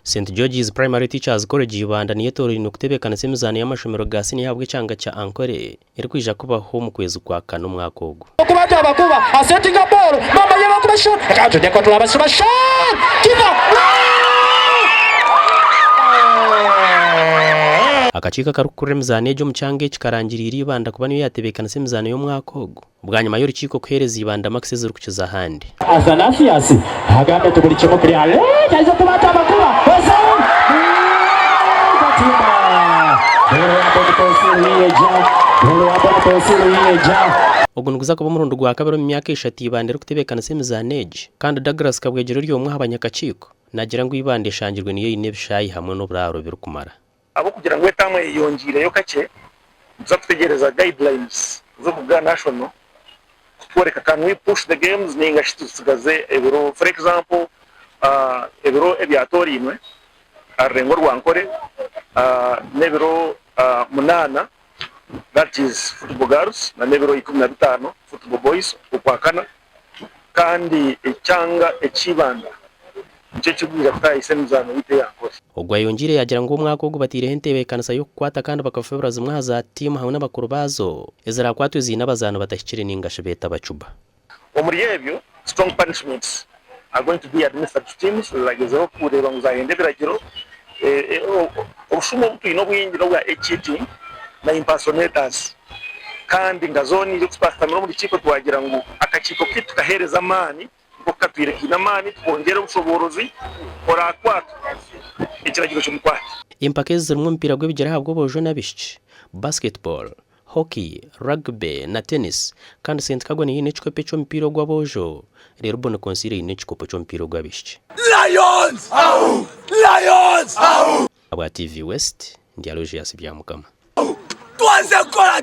St George's Primary Teachers College Yibanda niyo torero nokutebekana semizano y'amashomero gasi ni habwe cyanga cya Ankore iri kwija kubaho mu kwezi kwa kane umwaka ogo kubata bakuba asetting a ball mama yeba kuba shot akaje deko turabasaba shot kiva akacika karukure mizane ejo mucyange kikarangirira ibanda kuba niyo yatebekana semizano y'umwaka ogo ubwanyuma y'urukiko kuhereza ibanda maxes rukukiza handi Azanafias haganda tubulichemo kuri ale cyaizo kubata bakuba Ogun guza kuba murundo gwa kabero mu myaka 3 ibande rukutebekana semizaneje kandi Douglas Kabwegero ryo mwabanya kaciko nagira ngo ibande shangirwe niyo inebishayi hamwe no buraro birukumara abo kugira ngo etamwe yongire yo kake za kutegereza guidelines zo kubwa national kuporeka can we push the games ninga shitusigaze ebiro for example ebiro ebyatori imwe arengo rwankore nebiro munana that is football girls na nebiro 15 football boys ukwakana kandi ecyanga ekibanda cyo kigwira kutayisemizano bite yakore ogwa yongire yagira ngo umwaka wo gubatire hentebekana sayo kwata kandi bakafebura zimwe za team hamwe n'abakuru bazo ezera kwatwe zinabazano batashikire ningashe beta bacuba omuri ebyo strong punishments are going to be administered to teams like zo kureba nguzahende biragiro obushumo butino bwinjira bwa cheating na impersonators kandi ngazoni yo kuspastamira muri kiko twagira ngo akakiko kitu kahereza amani ngo katwireka inamani twongera ubushoborozi ora kwatu ikiragiro cyo mukwati impakeze rumwe mpira gw'ibigera habwo bojo nabishye basketball hockey rugby na tennis kandi sent kagwa ni n'icyo pecho mpira gw'abojo rero bone konsire n'icyo pecho mpira gw'abishye Lions au aba TV West ndialoje yasibya mukama tuanze kora